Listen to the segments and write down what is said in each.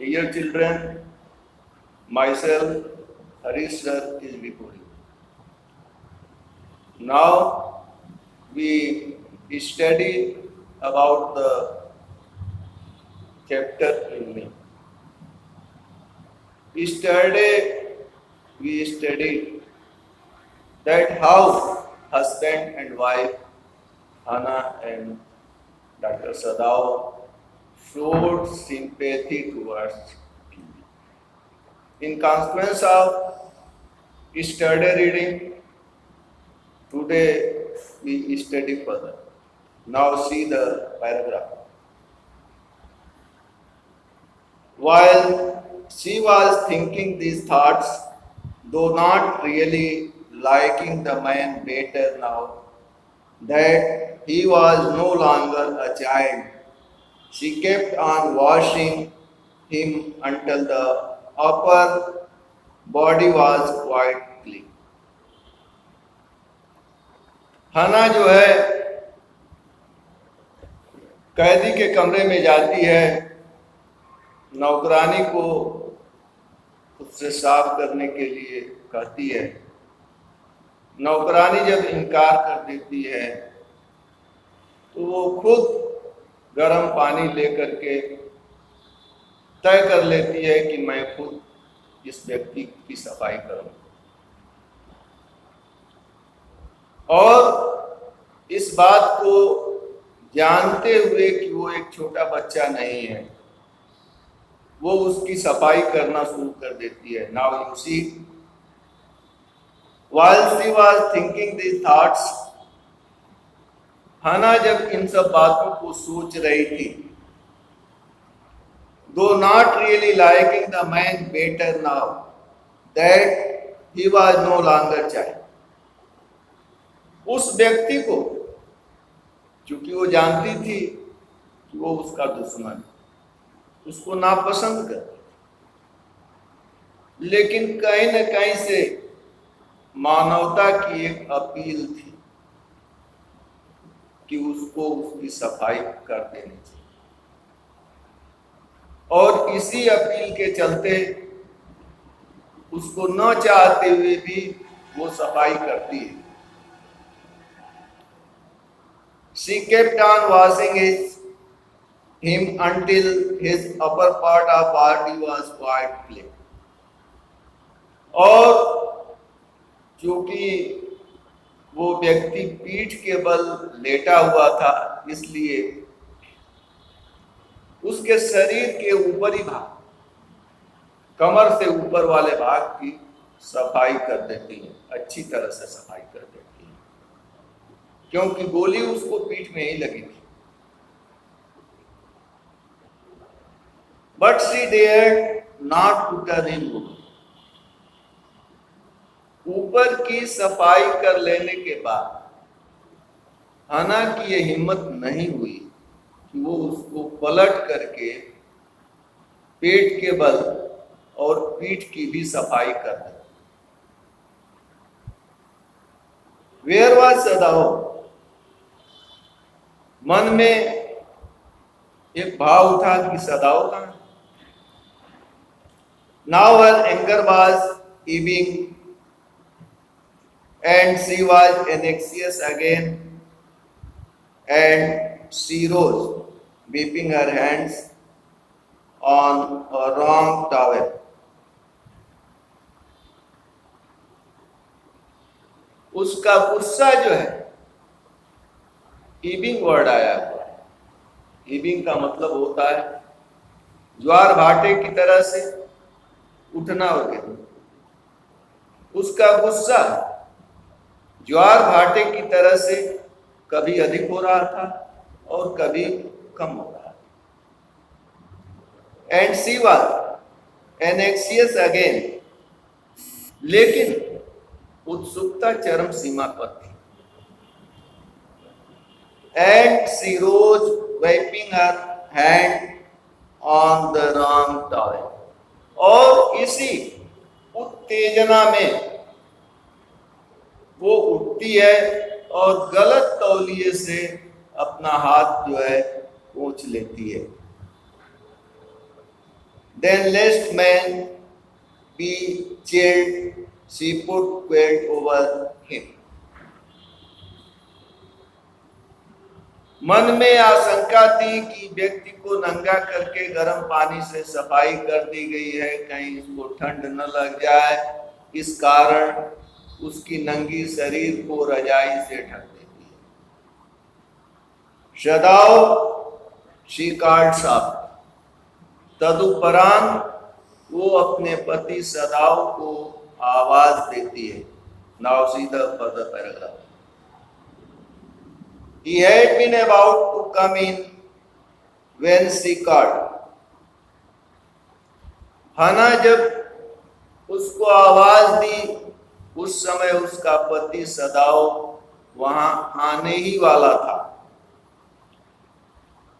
Dear children, myself, Harish sir, is before you. Now we study about the chapter in me. Yesterday we studied that how husband and wife, Hannah and Dr. Sadao, showed sympathy towards him. In consequence of yesterday reading, today we study further. Now see the paragraph. While she was thinking these thoughts, though not really liking the man better now that he was no longer a child, she kept on washing him until the upper body was quite clean. हना जो है कैदी के कमरे में जाती है, नौकरानी को उससे साफ करने के लिए कहती है। नौकरानी जब इनकार कर देती है तो वो खुद गर्म पानी लेकर के तय कर लेती है कि मैं खुद इस व्यक्ति की सफाई करूं। और इस बात को जानते हुए कि वो एक छोटा बच्चा नहीं है, वो उसकी सफाई करना शुरू कर देती है। Now you see, while she was thinking these thoughts, हना जब इन सब बातों को सोच रही थी, though not really liking the man better now that he was no longer child, उस व्यक्ति को, क्योंकि वो जानती थी कि वो उसका दुश्मन, उसको नापसंद कर, लेकिन कहीं न कहीं से मानवता की एक अपील थी कि उसको उसकी सफाई कर देनी चाहिए। और इसी अपील के चलते उसको न चाहते हुए भी वो सफाई करती है। She kept on washing him until his upper part of body was quite clean. और क्योंकि वो व्यक्ति पीठ के बल लेटा हुआ था, इसलिए उसके शरीर के ऊपरी भाग, कमर से ऊपर वाले भाग की सफाई कर देती है, अच्छी तरह से सफाई कर देती है, क्योंकि गोली उसको पीठ में ही लगी थी। But she dared not to turn him. ऊपर की सफाई कर लेने के बाद हना की ये हिम्मत नहीं हुई कि वो उसको पलट करके पेट के बल और पीठ की भी सफाई कर दे। Where was सदाओ? मन में एक भाव उठा कि सदाओ कहां? Now her anger was ebbing and she was anxious again, and she rose, wiping her hands on a wrong towel. उसका गुस्सा जो है, ईबिंग वर्ड आया हुआ है। ईबिंग का मतलब होता है ज्वार भाटे की तरह से उठना वगैरह। उसका गुस्सा ज्वार भाटे की तरह से कभी अधिक हो रहा था और कभी कम हो रहा था। And she was anxious again, लेकिन उत्सुकता चरम सीमा पर थी। And she rose wiping her hand on the wrong towel, और इसी उत्तेजना में वो उठती है और गलत तौलिए से अपना हाथ जो है पोंछ लेती है। then lest man be chilled, she put quilt over him. मन में आशंका थी कि व्यक्ति को नंगा करके गर्म पानी से सफाई कर दी गई है, कहीं इसको ठंड न लग जाए, इस कारण उसकी नंगी शरीर को रजाई से ढक देती है। सदाओ शी कार्ड्स अप, तदुपरांत वो अपने पति सदाओ को आवाज देती है। Now see the further paragraph. He had been about to come in when she called. हना जब उसको आवाज दी, उस समय उसका पति सदाओ वहां आने ही वाला था।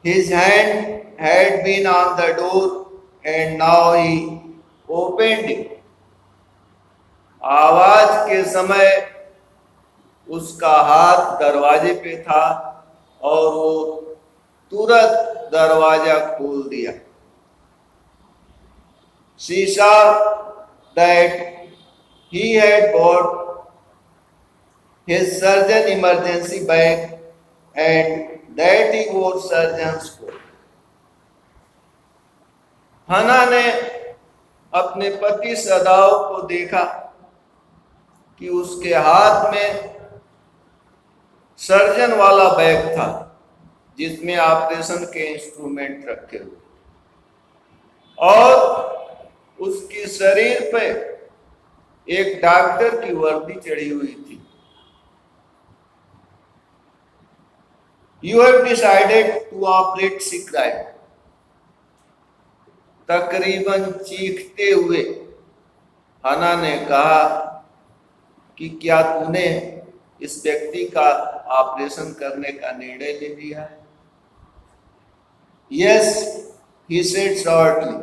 His hand had been on the door and now he opened it. आवाज के समय उसका हाथ दरवाजे पे था और वो तुरंत दरवाजा खोल दिया। She saw that he had bought his surgeon emergency bag and that he wore surgeon's coat. हना ने अपने पति सदाओ को देखा कि उसके हाथ में सर्जन वाला बैग था जिसमें ऑपरेशन के इंस्ट्रूमेंट रखे हुए और उसकी शरीर पे एक डॉक्टर की वर्दी चढ़ी हुई थी। You have decided to operate, she cried. तकरीबन चीखते हुए हना ने कहा कि क्या तूने इस व्यक्ति का ऑपरेशन करने का निर्णय ले लिया है? Yes, he said shortly.